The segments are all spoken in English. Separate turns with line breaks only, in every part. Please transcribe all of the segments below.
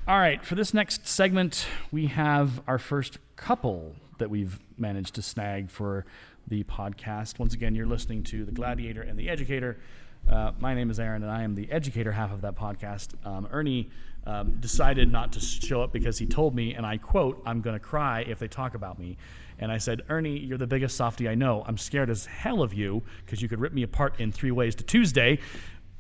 All right, for this next segment, we have our first couple that we've managed to snag for the podcast. Once again, you're listening to The Gladiator and The Educator. My name is Aaron, and I am the educator half of that podcast. Ernie decided not to show up because he told me, and I quote, "I'm going to cry if they talk about me." And I said, "Ernie, you're the biggest softie I know. I'm scared as hell of you because you could rip me apart in 3 ways to Tuesday,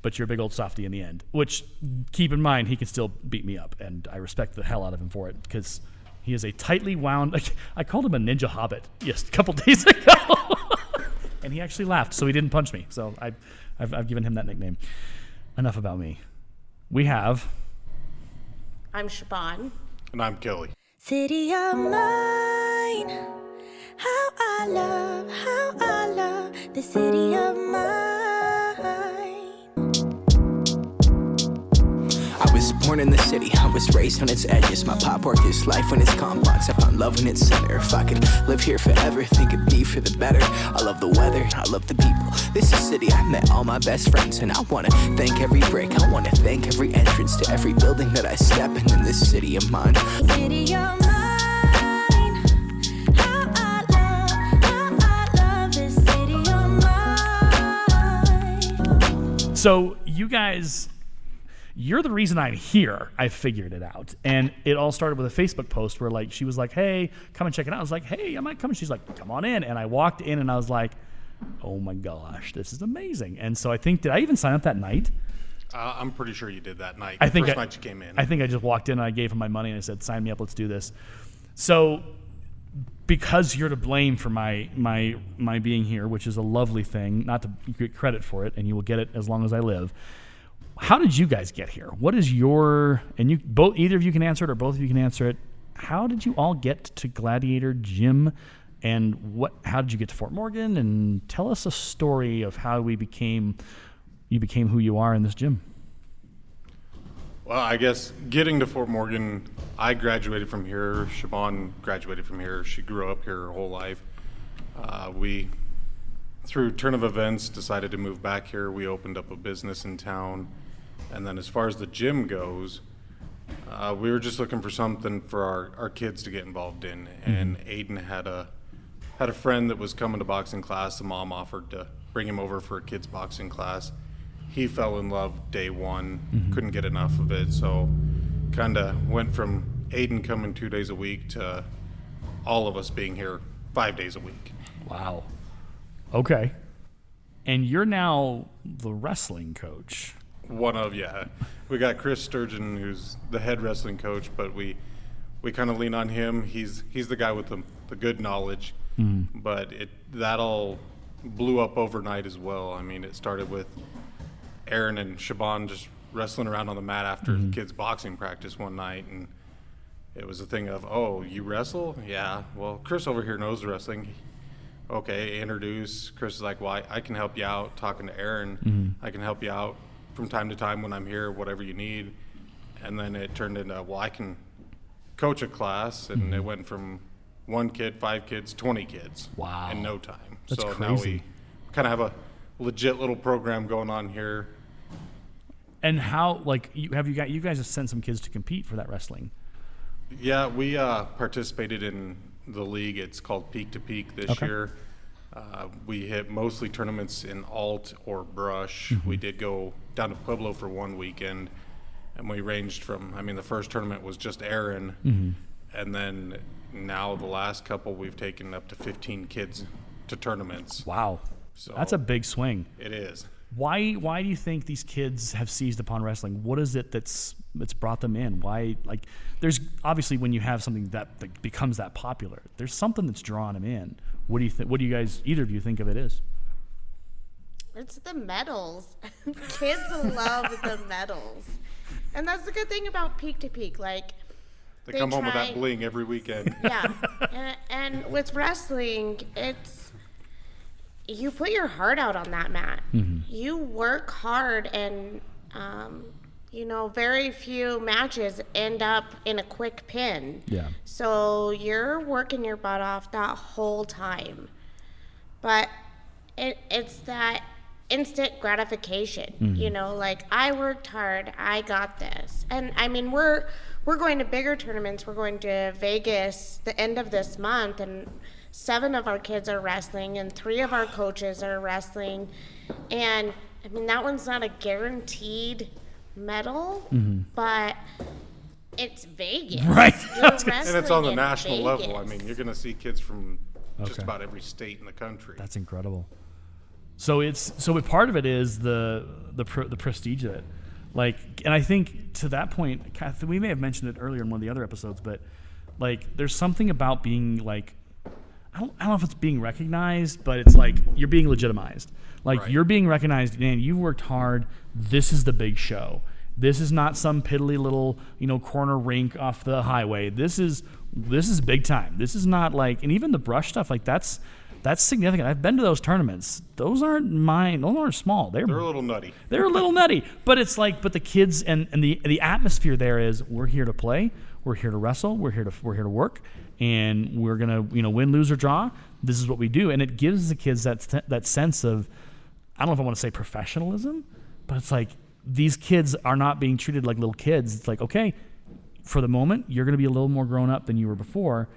but you're a big old softie in the end." Which, keep in mind, he can still beat me up, and I respect the hell out of him for it because he is a tightly wound. I called him a ninja hobbit a couple days ago, and he actually laughed, so he didn't punch me. So I've given him that nickname. Enough about me. We have.
I'm Siobahn.
And I'm Kelly.
City of mine, how I love the city of mine.
I was born in the city, I was raised on its edges. My pop worked his life when its confines. I found love in its center. If I could live here forever, think it'd be for the better. I love the weather, I love the people. This is a city I met all my best friends, and I wanna thank every brick. I wanna thank every entrance to every building that I step in this city of mine.
City of mine, how I love this city of mine.
So you guys, you're the reason I'm here. I figured it out. And it all started with a Facebook post where she was like, "Hey, come and check it out." I was like, "Hey, I might come." And she's like, "Come on in." And I walked in and I was like, "Oh my gosh, this is amazing." And so did I even sign up that night?
I'm pretty sure you did that night.
First
night you came in.
I think I just walked in and I gave him my money and I said, "Sign me up, let's do this." So because you're to blame for my being here, which is a lovely thing, not to get credit for it, and you will get it as long as I live. How did you guys get here? What is your, and you both, either of you can answer it or both of you can answer it. How did you all get to Gladiator Gym, and how did you get to Fort Morgan? And tell us a story of how you became who you are in this gym.
Well, I guess getting to Fort Morgan, I graduated from here. Siobahn graduated from here. She grew up here her whole life. We, through turn of events, decided to move back here. We opened up a business in town. And then as far as the gym goes, we were just looking for something for our kids to get involved in. And Aiden had a friend that was coming to boxing class. The mom offered to bring him over for a kids boxing class. He fell in love day one, couldn't get enough of it. So kind of went from Aiden coming 2 days a week to all of us being here 5 days a week.
Wow. Okay. And you're now the wrestling coach.
We got Chris Sturgeon, who's the head wrestling coach, but we kind of lean on him. He's the guy with the good knowledge, but that all blew up overnight as well. I mean, it started with Aaron and Siobahn just wrestling around on the mat after the kids' boxing practice one night, and it was a thing of, "Oh, you wrestle? Yeah. Well, Chris over here knows wrestling." Okay, introduce. Chris is like, "Well, I can help you out." Talking to Aaron, I can help you out from time to time when I'm here, whatever you need. And then it turned into, well, I can coach a class, and it went from 1 kid, 5 kids, 20 kids.
Wow.
In no time.
That's
so
crazy.
Now we kind of have a legit little program going on here.
And how, you guys have sent some kids to compete for that wrestling?
Yeah, we participated in the league. It's called Peak to Peak this year. We hit mostly tournaments in alt or brush. We did go down to Pueblo for 1 weekend, and we ranged from, the first tournament was just Aaron, and then now the last couple we've taken up to 15 kids to tournaments.
Wow.
So
that's a big swing.
It is.
Why do you think these kids have seized upon wrestling? What is it that's brought them in? Why, there's obviously when you have something that becomes that popular, there's something that's drawn them in. What do you think? What do you guys, either of you, think of it is?
It's the medals. Kids love the medals. And that's the good thing about Peak to Peak.
They come home with that bling every weekend.
Yeah. and with wrestling, it's, you put your heart out on that mat. You work hard, and very few matches end up in a quick pin.
Yeah.
So you're working your butt off that whole time. But it's that instant gratification, I worked hard, I got this. And we're we're going to bigger tournaments. We're going to Vegas the end of this month, and 7 of our kids are wrestling, and 3 of our coaches are wrestling. And I mean, that one's not a guaranteed medal, but it's Vegas.
Right.
You're
And it's on the
wrestling in
national level. I
Vegas.
mean, you're going to see kids from just
Okay.
about every state in the country.
That's incredible. So part of it is the prestige of it, like, and I think to that point, Kath, we may have mentioned it earlier in one of the other episodes, but like, there's something about being like, I don't know if it's being recognized, but it's like you're being legitimized. Like,
Right.
you're being recognized, man, you worked hard. This is the big show. This is not some piddly little, corner rink off the highway. This is big time. This is not like, and even the brush stuff, like that's significant. I've been to those tournaments. Those aren't mine. Those aren't small.
They're a little nutty.
They're a little nutty, but it's like, but the kids and the atmosphere there is, we're here to play, we're here to wrestle, we're here to work, and we're gonna win, lose, or draw. This is what we do, and it gives the kids that sense of, I don't know if I want to say professionalism, but it's like these kids are not being treated like little kids. It's like, okay, for the moment, you're gonna be a little more grown up than you were before.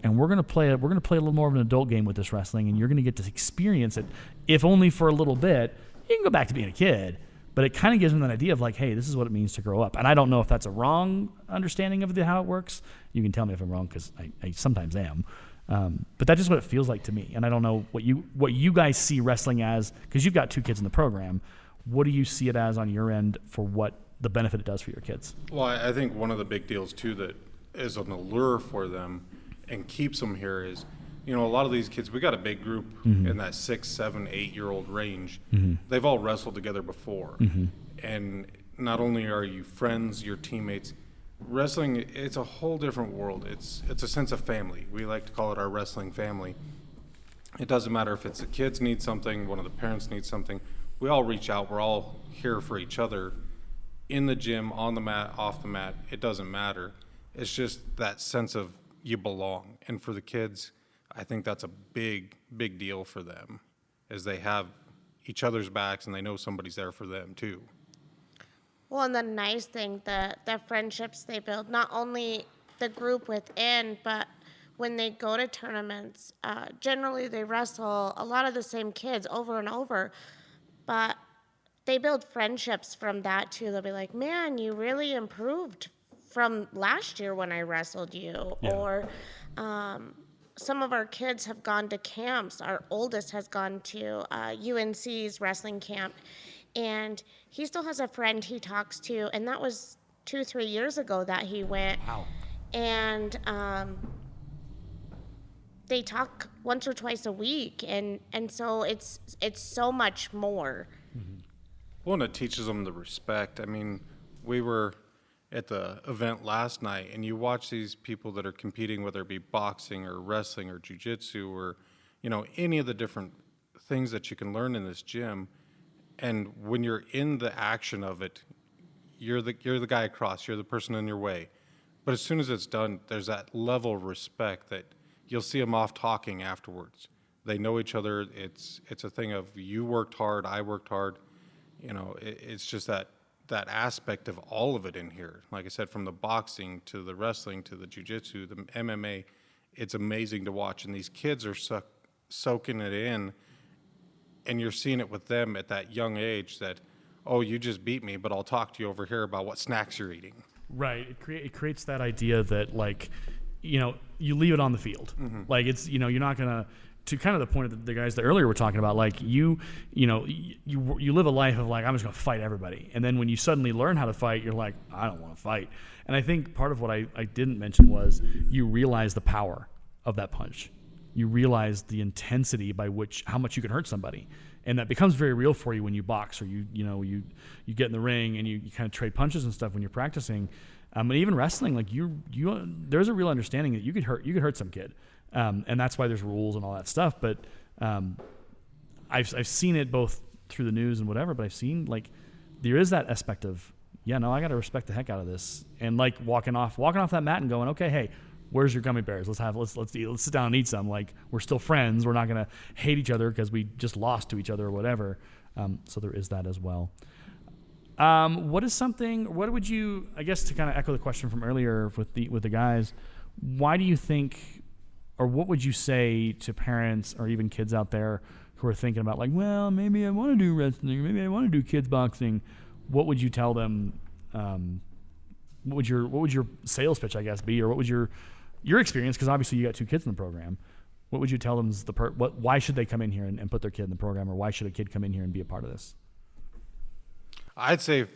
And we're gonna play a little more of an adult game with this wrestling, and you're gonna get to experience it, if only for a little bit. You can go back to being a kid, but it kind of gives them that idea of like, hey, this is what it means to grow up. And I don't know if that's a wrong understanding of how it works. You can tell me if I'm wrong, because I sometimes am. But that's just what it feels like to me. And I don't know what you guys see wrestling as, because you've got 2 kids in the program. What do you see it as on your end for what the benefit it does for your kids?
Well, I think one of the big deals, too, that is an allure for them and keeps them here is, a lot of these kids, we got a big group in that 6, 7, 8-year-old range. They've all wrestled together before. And not only are you friends, your teammates, wrestling, it's a whole different world. It's a sense of family. We like to call it our wrestling family. It doesn't matter if it's the kids need something, one of the parents needs something. We all reach out. We're all here for each other in the gym, on the mat, off the mat. It doesn't matter. It's just that sense of you belong. And for the kids, I think that's a big, big deal for them, is they have each other's backs and they know somebody's there for them too.
Well, and the nice thing, the friendships they build, not only the group within, but when they go to tournaments, generally they wrestle a lot of the same kids over and over, but they build friendships from that too. They'll be like, man, you really improved from last year when I wrestled you.
Yeah.
Or some of our kids have gone to camps. Our oldest has gone to UNC's wrestling camp, and he still has a friend he talks to, and that was 2-3 years ago that he went.
Wow.
And they talk once or twice a week, and so it's so much more.
Well, and it teaches them the respect. I mean, we were at the event last night, and you watch these people that are competing, whether it be boxing or wrestling or jiu-jitsu or, any of the different things that you can learn in this gym. And when you're in the action of it, you're the guy across, you're the person in your way. But as soon as it's done, there's that level of respect that you'll see them off talking afterwards. They know each other. It's a thing of, you worked hard, I worked hard. It's just that aspect of all of it in here. Like I said, from the boxing to the wrestling to the jiu-jitsu, the MMA, it's amazing to watch. And these kids are soaking it in, and you're seeing it with them at that young age that, oh, you just beat me, but I'll talk to you over here about what snacks you're eating.
Right. It creates that idea that, like, you leave it on the field. Like, it's, you're not going to kind of the point of the guys that earlier were talking about, like, you live a life of like, I'm just going to fight everybody. And then when you suddenly learn how to fight, you're like, I don't want to fight. And I think part of what I didn't mention was you realize the power of that punch. You realize the intensity by how much you can hurt somebody. And that becomes very real for you when you box, or you get in the ring and you kind of trade punches and stuff when you're practicing. And even wrestling, like there's a real understanding that you could hurt some kid. And that's why there's rules and all that stuff. But I've seen it both through the news and whatever, but I've seen, like, there is that aspect of, I got to respect the heck out of this. And like walking off that mat and going, okay, hey, where's your gummy bears? Let's sit down and eat some. Like, we're still friends. We're not going to hate each other because we just lost to each other or whatever. So there is that as well. What would you, I guess to kind of echo the question from earlier with the guys, why do you think, or what would you say to parents or even kids out there who are thinking about like, well, maybe I want to do wrestling, maybe I want to do kids boxing? What would you tell them? What would your sales pitch, I guess, be, or what would your experience? Because obviously you got 2 kids in the program. What would you tell them is why should they come in here and put their kid in the program, or why should a kid come in here and be a part of this?
I'd say,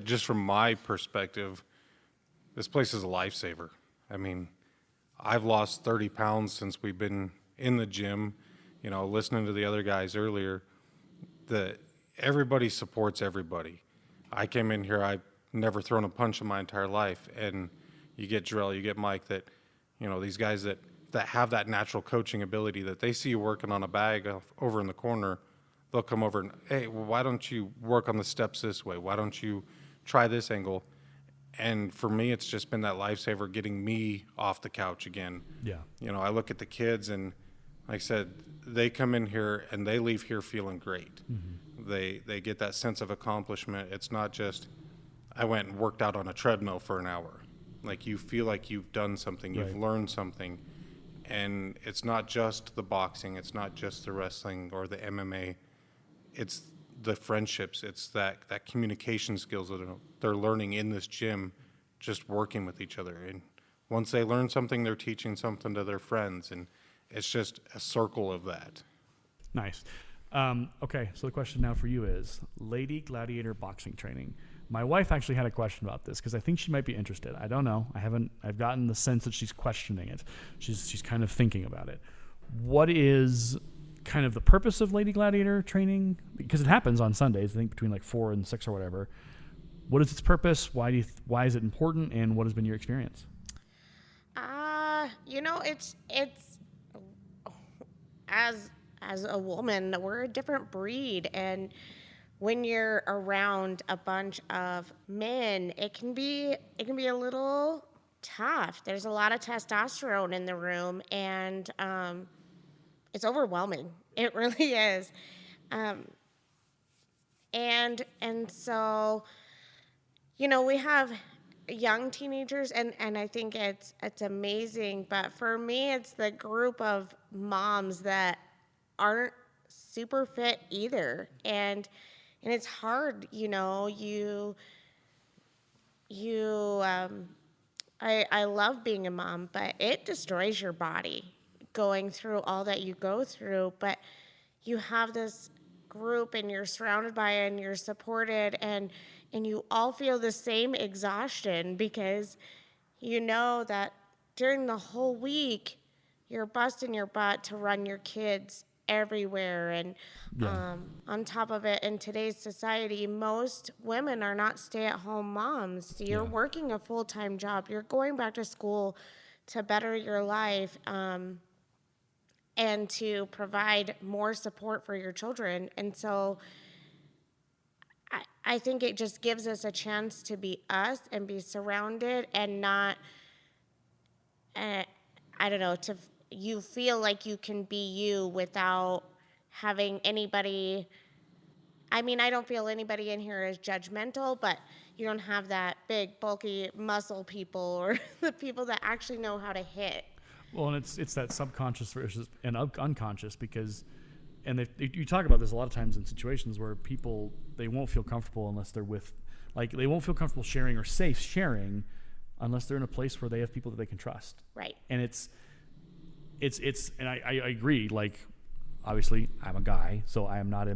just from my perspective, this place is a lifesaver. I mean, I've lost 30 pounds since we've been in the gym. You know, listening to the other guys earlier, that everybody supports everybody. I came in here, I've never thrown a punch in my entire life, and you get Jarrell, you get Mike, that, you know, these guys that have that natural coaching ability, that they see you working on a bag over in the corner, they'll come over and, hey, well, why don't you work on the steps this way? Why don't you try this angle? And for me, it's just been that lifesaver, getting me off the couch again.
Yeah.
You know, I look at the kids, and like I said, they come in here and they leave here feeling great. Mm-hmm. They get that sense of accomplishment. It's not just, I went and worked out on a treadmill for an hour. Like, you feel like you've done something, you've learned something. And it's not just the boxing, it's not just the wrestling or the MMA. It's the friendships, it's that communication skills that they're learning in this gym, just working with each other. And once they learn something, they're teaching something to their friends, and it's just a circle of that. Nice.
Okay, so the question now for you is Lady Gladiator boxing training. My wife actually had a question about this because I think she might be interested. I don't know. I've gotten the sense that she's questioning it. She's kind of thinking about it. What is kind of the purpose of Lady Gladiator training? Because it happens on Sundays, I think between like 4 and 6 or whatever. What is its purpose? Why is it important? And what has been your experience?
You know, it's as a woman, we're a different breed, and when you're around a bunch of men, it can be a little tough. There's a lot of testosterone in the room, and it's overwhelming. It really is. And so, you know, we have young teenagers, and I think it's amazing. But for me, it's the group of moms that aren't super fit either, and it's hard, you know. I love being a mom, but it destroys your body going through all that you go through. But you have this group, and you're surrounded by it, and you're supported, and you all feel the same exhaustion because you know that during the whole week you're busting your butt to run your kids everywhere. And on top of it, in today's society, most women are not stay-at-home moms. You're working a full-time job. You're going back to school to better your life, and to provide more support for your children. And so I think it just gives us a chance to be us and be surrounded, and not, I don't know, you feel like you can be you without having anybody. I mean, I don't feel anybody in here is judgmental, but you don't have that big, bulky muscle people, or the people that actually know how to hit.
Well, and it's that subconscious versus and unconscious, because, and you talk about this a lot of times in situations where people, they won't feel comfortable unless they're with, like, they won't feel comfortable sharing or safe sharing unless they're in a place where they have people that they can trust.
Right. And
it's and I agree. Like, obviously, I'm a guy, so I'm not.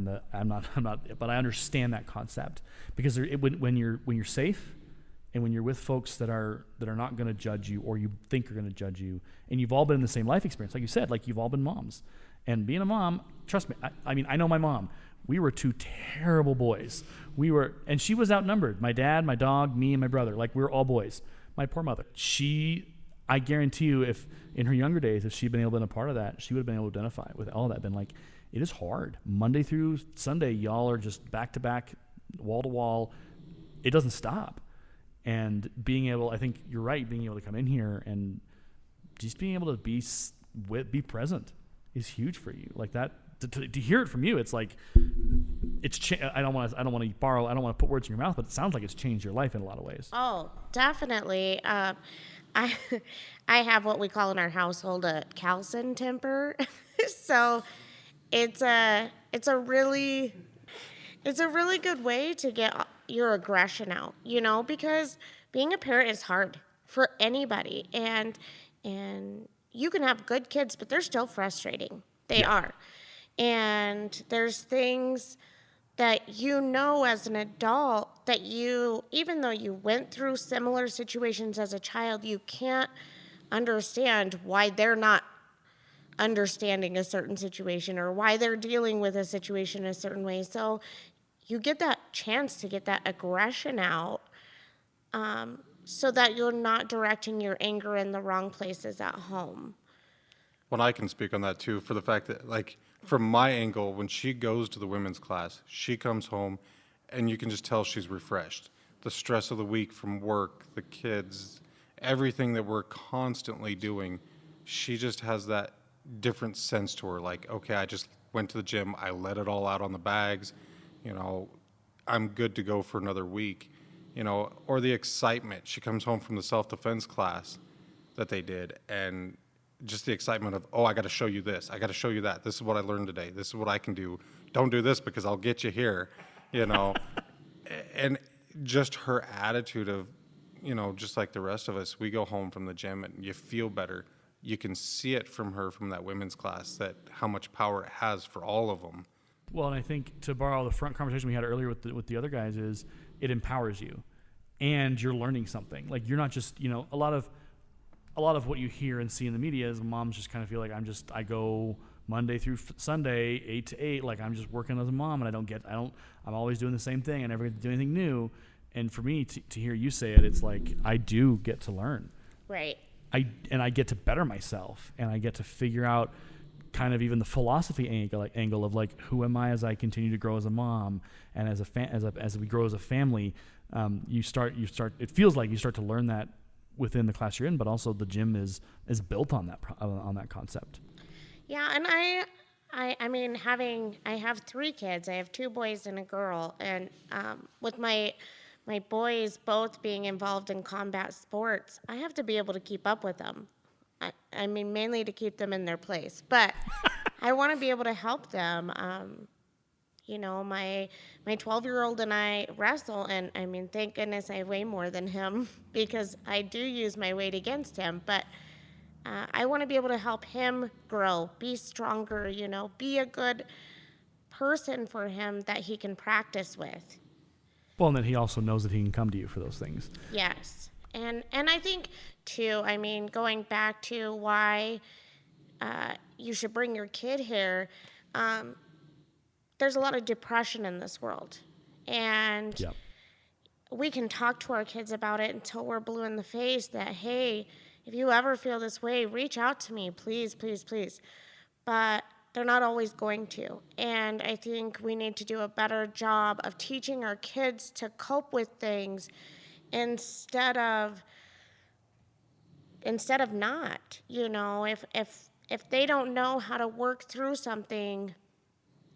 But I understand that concept, because when you're safe, and when you're with folks that are not going to judge you, or you think are going to judge you, and you've all been in the same life experience, like you said, like you've all been moms, and being a mom, trust me, I mean, I know my mom. We were 2 terrible boys. And she was outnumbered. My dad, my dog, me, and my brother. Like, we were all boys. My poor mother. I guarantee you, if in her younger days, if she'd been able to be a part of that, she would have been able to identify with all that. Been like, it is hard. Monday through Sunday, y'all are just back to back, wall to wall. It doesn't stop. And I think you're right, being able to come in here and just being able to be present is huge for you. Like, to hear it from you, it's like I don't want to put words in your mouth, but it sounds like it's changed your life in a lot of ways.
Oh, definitely. I I have what we call in our household a Calcin temper. So it's a really good way to get your aggression out, because being a parent is hard for anybody, and you can have good kids, but they're still frustrating. They are. And there's things that as an adult that even though you went through similar situations as a child, you can't understand why they're not understanding a certain situation or why they're dealing with a situation a certain way. So you get that chance to get that aggression out, so that you're not directing your anger in the wrong places at home.
Well, I can speak on that too, for the fact that, like, from my angle, when she goes to the women's class, she comes home and you can just tell she's refreshed. The stress of the week from work, the kids, everything that we're constantly doing, she just has that different sense to her. Like, okay, I just went to the gym, I let it all out on the bags, I'm good to go for another week, or the excitement. She comes home from the self-defense class that they did, and just the excitement of, oh, I got to show you this, I got to show you that, this is what I learned today, this is what I can do, don't do this because I'll get you here, and just her attitude of, just like the rest of us, we go home from the gym and you feel better. You can see it from her, from that women's class, that how much power it has for all of them.
Well, and I think, to borrow the front conversation we had earlier with the other guys, is it empowers you, and you're learning something. Like, you're not just, a lot of what you hear and see in the media is moms just kind of feel like I go Monday through Sunday, 8 to 8, like I'm just working as a mom, and I'm always doing the same thing. I never get to do anything new. And for me to hear you say it, it's like I do get to learn.
Right.
I get to better myself, and I get to figure out kind of even the philosophy angle of like, who am I as I continue to grow as a mom, and as we grow as a family. It feels like you start to learn that within the class you're in, but also the gym is built on that concept.
Yeah, and I have 3 kids. I have 2 boys and a girl, and with my boys both being involved in combat sports, I have to be able to keep up with them. Mainly to keep them in their place, but I want to be able to help them. My 12-year-old and I wrestle, and thank goodness I weigh more than him because I do use my weight against him, but I want to be able to help him grow, be stronger, be a good person for him that he can practice with.
Well, and then he also knows that he can come to you for those things.
Yes. And I think, too, going back to why you should bring your kid here, there's a lot of depression in this world. And we can talk to our kids about it until we're blue in the face that, hey, if you ever feel this way, reach out to me, please, please, please. But they're not always going to. And I think we need to do a better job of teaching our kids to cope with things instead of not. If they don't know how to work through something,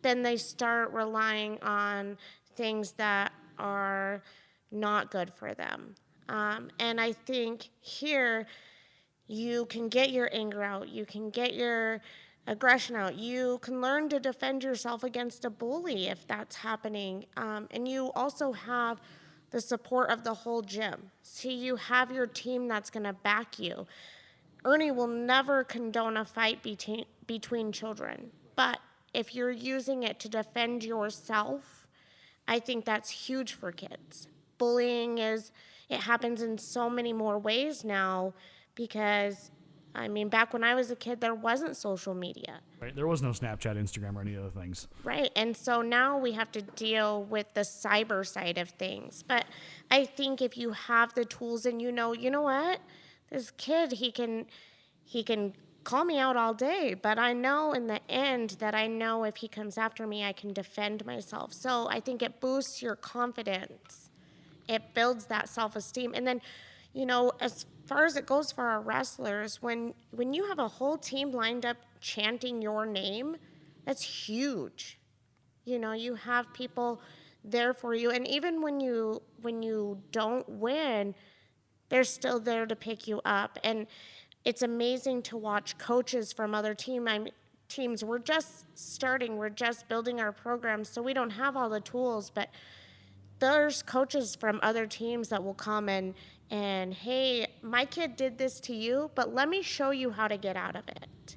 then they start relying on things that are not good for them. And I think here you can get your anger out, you can get your aggression out, you can learn to defend yourself against a bully if that's happening, and you also have the support of the whole gym. So you have your team that's going to back you. Ernie will never condone a fight between children, but if you're using it to defend yourself, I think that's huge for kids. Bullying it happens in so many more ways now because, back when I was a kid, there wasn't social media.
Right. There was no Snapchat, Instagram, or any other things. Right.
And so now we have to deal with the cyber side of things. But I think if you have the tools and you know what? This kid, he can call me out all day, but I know in the end that if he comes after me, I can defend myself. So I think it boosts your confidence. It builds that self-esteem. And then, as far as it goes for our wrestlers, when you have a whole team lined up chanting your name, That's huge. You know, you have people there for you, and even when you don't win, they're still there to pick you up. And it's amazing to watch coaches from other teams. We're just starting, we're just building our program, so we don't have all the tools, but there's coaches from other teams that will come and hey, my kid did this to you, but let me show you how to get out of it.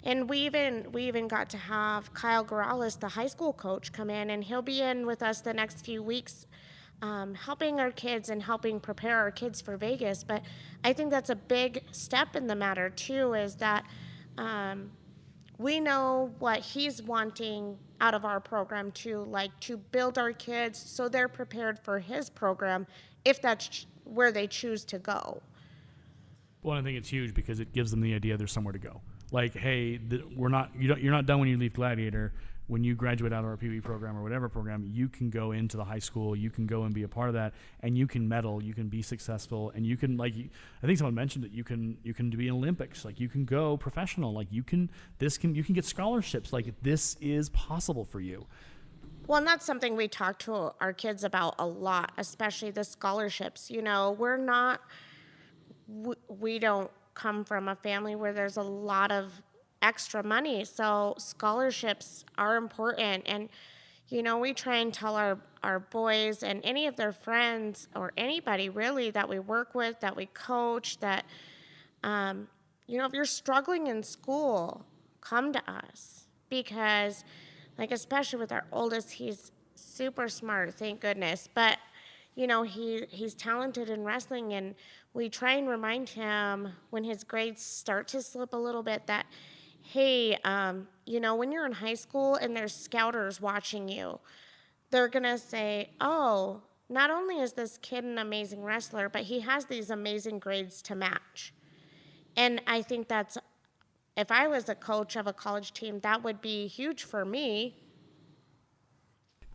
And we even got to have Kyle Gorales, the high school coach, come in, and he'll be in with us the next few weeks, helping our kids and helping prepare our kids for Vegas. But I think that's a big step in the matter too, is that we know what he's wanting out of our program too, like to build our kids so they're prepared for his program if that's where they choose to go.
Well, I think it's huge because it gives them the idea there's somewhere to go. Like, hey, you're not done when you leave Gladiator. When you graduate out of our PE program or whatever program, you can go into the high school, you can go and be a part of that, and you can medal, you can be successful, and you can, like, I think someone mentioned that you can be in Olympics, like you can go professional, like you can get scholarships, like this is possible for you.
Well, and that's something we talk to our kids about a lot, especially the scholarships. You know, we don't come from a family where there's a lot of extra money, so scholarships are important. And you know, we try and tell our boys and any of their friends or anybody really that we work with, that we coach, that you know, if you're struggling in school, come to us, because like especially with our oldest, he's super smart, thank goodness, but you know, he's talented in wrestling, and we try and remind him when his grades start to slip a little bit that, hey, you know, when you're in high school and there's scouters watching you, they're going to say, oh, not only is this kid an amazing wrestler, but he has these amazing grades to match. And I think that's, if I was a coach of a college team, that would be huge for me.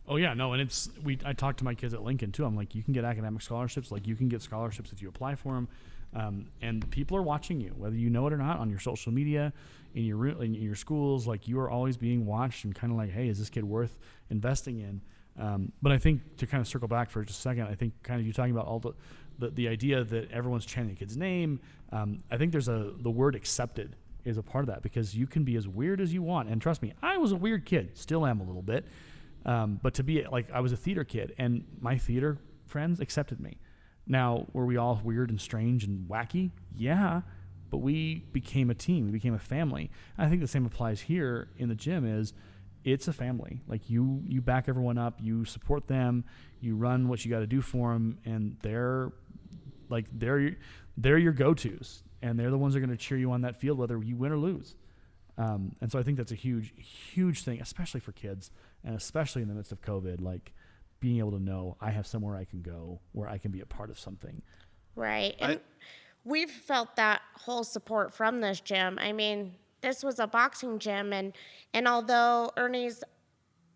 Oh yeah, no, and I talk to my kids at Lincoln too. I'm like, you can get academic scholarships, like you can get scholarships if you apply for them, and people are watching you, whether you know it or not, on your social media, in your schools. Like you are always being watched, and kind of like, hey, is this kid worth investing in? But I think to kind of circle back for just a second, I think kind of you talking about all the idea that everyone's chanting a kid's name. I think there's the word accepted is a part of that, because you can be as weird as you want, and trust me, I was a weird kid, still am a little bit. But to be like, I was a theater kid, and my theater friends accepted me. Now, were we all weird and strange and wacky? Yeah, but we became a team. We became a family. And I think the same applies here in the gym. It's a family. Like you back everyone up, you support them, you run what you got to do for them, and they're your go-tos, and they're the ones that are going to cheer you on that field whether you win or lose. And so I think that's a huge, huge thing, especially for kids, and especially in the midst of COVID, like being able to know I have somewhere I can go where I can be a part of something.
Right. And we've felt that whole support from this gym. I mean, this was a boxing gym, and although Ernie's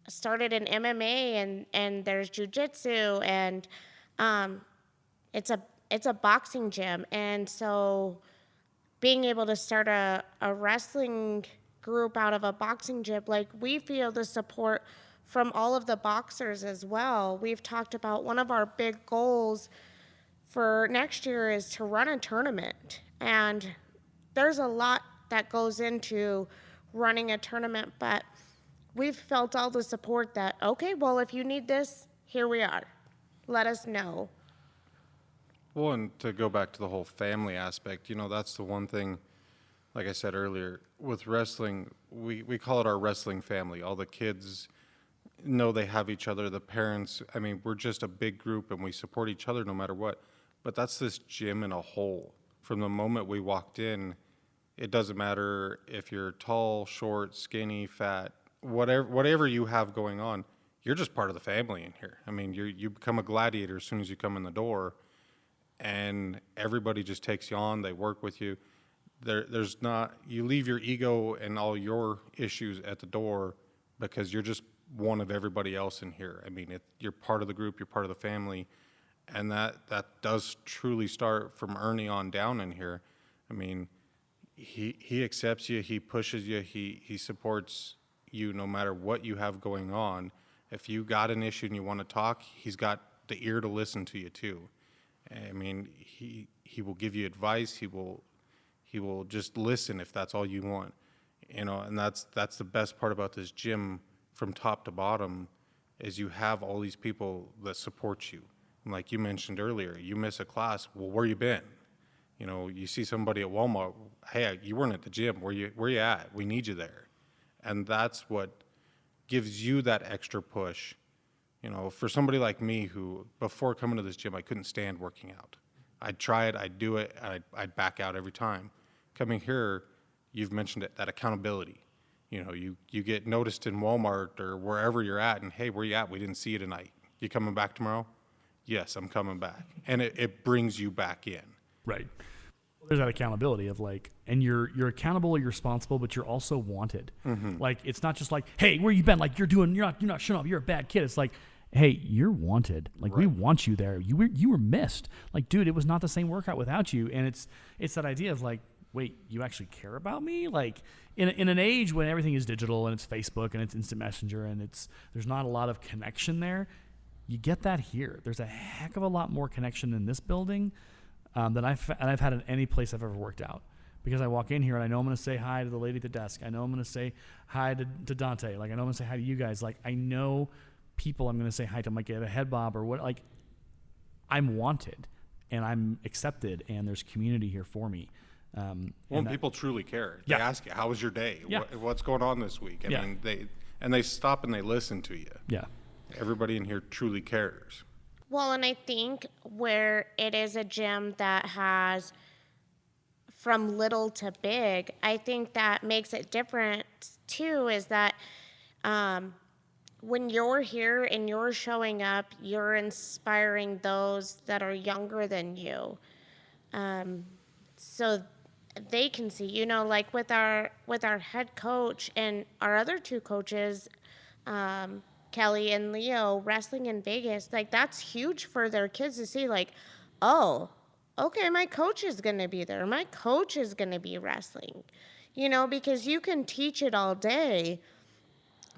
started in MMA and there's jiu-jitsu, and it's a boxing gym, and so being able to start a wrestling group out of a boxing gym, like we feel the support from all of the boxers as well. We've talked about one of our big goals for next year is to run a tournament, and there's a lot that goes into running a tournament, but we've felt all the support that, okay, well, if you need this, here we are. Let us know.
Well, and to go back to the whole family aspect, you know, that's the one thing, like I said earlier, with wrestling, we call it our wrestling family. All the kids know they have each other, the parents, I mean, we're just a big group and we support each other no matter what. But that's this gym in a whole. From the moment we walked in, it doesn't matter if you're tall, short, skinny, fat, whatever you have going on, you're just part of the family in here. I mean, you become a gladiator as soon as you come in the door, and everybody just takes you on. They work with you. There's not, you leave your ego and all your issues at the door because you're just one of everybody else in here. I mean, you're part of the group, you're part of the family, and that does truly start from Ernie on down in here. I mean, he accepts you, he pushes you, he supports you no matter what you have going on. If you got an issue and you want to talk, he's got the ear to listen to you too. I mean, he will give you advice. He will just listen if that's all you want. You know, and that's the best part about this gym from top to bottom is you have all these people that support you. And like you mentioned earlier, you miss a class, well, where you been? You know, you see somebody at Walmart, hey, you weren't at the gym. Where you at? We need you there. And that's what gives you that extra push. You know, for somebody like me who, before coming to this gym, I couldn't stand working out. I'd try it, I'd do it, and I'd back out every time. Coming here, you've mentioned it, that accountability. You know, you get noticed in Walmart or wherever you're at, and hey, where you at? We didn't see you tonight. You coming back tomorrow? Yes, I'm coming back. And it brings you back in.
Right. There's that accountability of like, and you're accountable, you're responsible, but you're also wanted. Like, it's not just like, hey, where you been? Like, you're not showing up. You're a bad kid. It's like, hey, you're wanted. Like, we want you there. You were missed. Like, dude, it was not the same workout without you. And it's that idea of like, wait, you actually care about me? Like, in an age when everything is digital and it's Facebook and it's instant messenger and there's not a lot of connection there, you get that here. There's a heck of a lot more connection in this building than I've had in any place I've ever worked out. Because I walk in here and I know I'm going to say hi to the lady at the desk. I know I'm going to say hi to Dante. Like, I know I'm going to say hi to you guys. Like, I know people I'm going to say hi to. Might get a head bob or what. Like, I'm wanted and I'm accepted and there's community here for me.
Well, people truly care. They ask you, how was your day?
Yeah.
What's going on this week? I mean, they stop and they listen to you.
Yeah.
Everybody in here truly cares.
Well, and I think where it is a gym that has from little to big, I think that makes it different too, is that when you're here and you're showing up, you're inspiring those that are younger than you. So they can see, you know, like with our head coach and our other two coaches, Kelly and Leo, wrestling in Vegas, like that's huge for their kids to see, like, oh, okay, my coach is going to be there. My coach is going to be wrestling, you know, because you can teach it all day,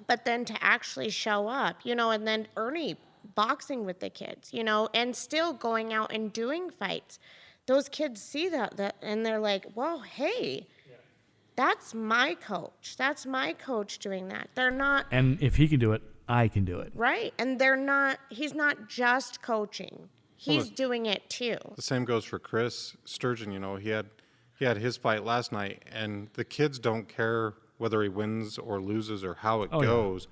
but then to actually show up, you know, and then Ernie boxing with the kids, you know, and still going out and doing fights. Those kids see that and they're like, well, hey, that's my coach. That's my coach doing that. They're not.
And if he can do it, I can do it.
Right. And he's not just coaching. He's doing it too.
The same goes for Chris Sturgeon. You know, he had his fight last night, and the kids don't care whether he wins or loses or how it goes.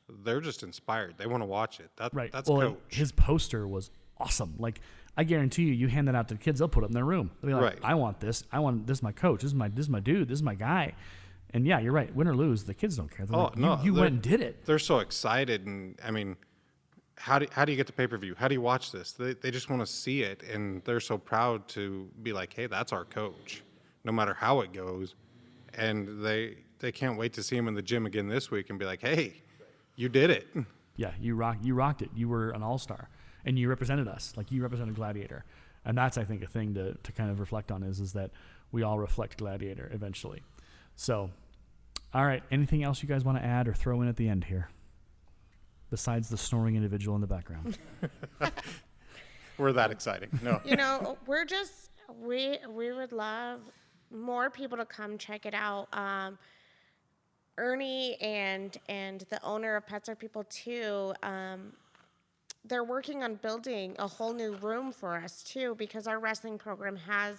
Yeah. They're just inspired. They want to watch it. That's coach.
His poster was awesome. Like, I guarantee you hand that out to the kids, they'll put it in their room. They'll be like, I want this. This is my coach. This is my dude. This is my guy. And yeah, you're right. Win or lose, the kids don't care. They're like, you went and did it.
They're so excited. And I mean, how do you get the pay-per-view? How do you watch this? They just want to see it. And they're so proud to be like, hey, that's our coach, no matter how it goes. And they can't wait to see him in the gym again this week and be like, hey, you did it.
Yeah, you rocked it. You were an all-star. And you represented us, like you represented Gladiator. And that's, I think, a thing to kind of reflect on is that we all reflect Gladiator eventually. So, all right, anything else you guys want to add or throw in at the end here? Besides the snoring individual in the background.
We're that exciting. No.
You know, we would love more people to come check it out. Ernie and the owner of Pets Are People too, they're working on building a whole new room for us too, because our wrestling program has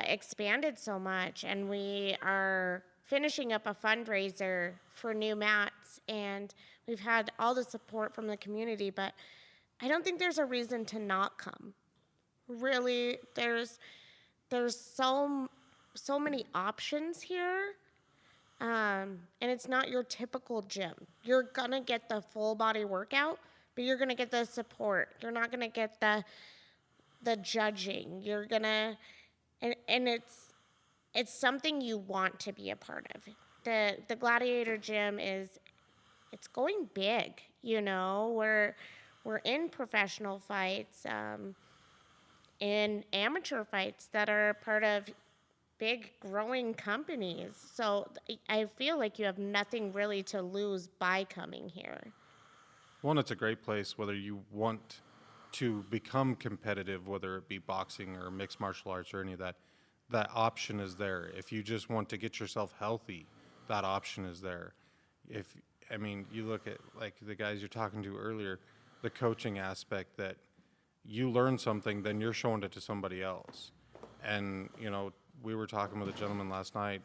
expanded so much, and we are finishing up a fundraiser for new mats, and we've had all the support from the community, but I don't think there's a reason to not come. Really, there's so many options here. And it's not your typical gym. You're gonna get the full body workout, but you're going to get the support. You're not going to get the judging. You're going to, and it's something you want to be a part of. The Gladiator gym it's going big, you know. We're in professional fights, in amateur fights that are part of big growing companies. So I feel like you have nothing really to lose by coming here.
One, it's a great place whether you want to become competitive, whether it be boxing or mixed martial arts or any of that. That option is there. If you just want to get yourself healthy, that option is there. You look at like the guys you're talking to earlier, the coaching aspect, that you learn something, then you're showing it to somebody else. And, we were talking with a gentleman last night,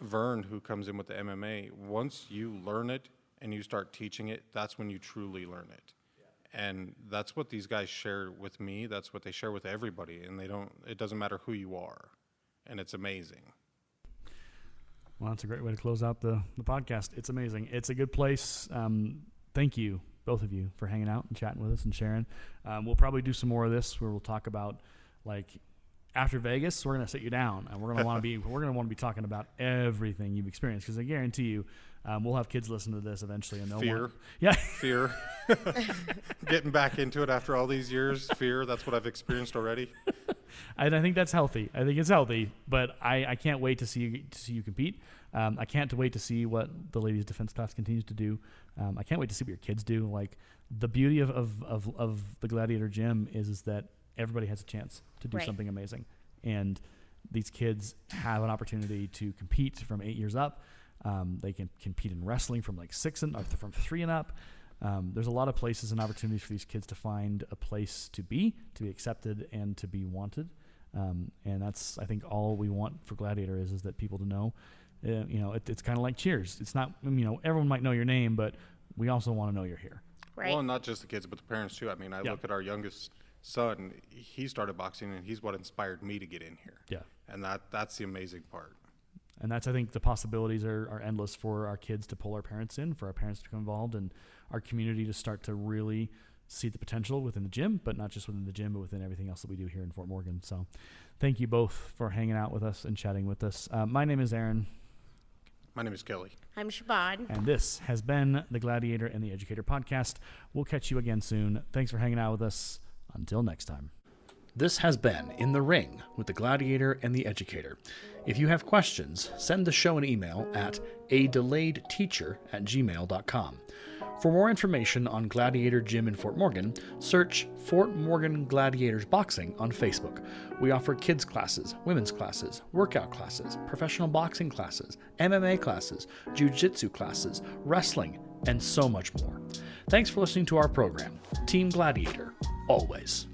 Vern, who comes in with the MMA. Once you learn it and you start teaching it, that's when you truly learn it. And that's what these guys share with me. That's what they share with everybody. And it doesn't matter who you are. And it's amazing.
Well, that's a great way to close out the podcast. It's amazing. It's a good place. Thank you, both of you, for hanging out and chatting with us and sharing. We'll probably do some more of this where we'll talk about, like, after Vegas, we're going to sit you down and we're going to want to be talking about everything you've experienced, because I guarantee you, we'll have kids listen to this eventually and they'll
Fear. Getting back into it after all these years. Fear. That's what I've experienced already.
And I think that's healthy. I think it's healthy, but I can't wait to see you compete. I can't wait to see what the ladies defense class continues to do. I can't wait to see what your kids do. Like, the beauty of the Gladiator Gym is that everybody has a chance to do something amazing. And these kids have an opportunity to compete from 8 years up. They can compete in wrestling from like from 3 and up. There's a lot of places and opportunities for these kids to find a place to be accepted and to be wanted. And that's, I think, all we want for Gladiator is that people to know, it's kind of like Cheers. It's not, everyone might know your name, but we also want to know you're here.
Right.
Well, not just the kids, but the parents too. I mean, I look at our youngest son. He started boxing, and he's what inspired me to get in here.
Yeah.
And that's the amazing part.
And that's, I think, the possibilities are endless for our kids to pull our parents in, for our parents to become involved, and our community to start to really see the potential within the gym, but not just within the gym, but within everything else that we do here in Fort Morgan. So thank you both for hanging out with us and chatting with us. My name is Aaron.
My name is Kelly.
I'm Siobahn.
And this has been the Gladiator and the Educator podcast. We'll catch you again soon. Thanks for hanging out with us. Until next time. This has been In the Ring with the Gladiator and the Educator. If you have questions, send the show an email at adelayedteacher@gmail.com. For more information on Gladiator Gym in Fort Morgan, search Fort Morgan Gladiators Boxing on Facebook. We offer kids classes, women's classes, workout classes, professional boxing classes, MMA classes, jiu-jitsu classes, wrestling, and so much more. Thanks for listening to our program. Team Gladiator, always.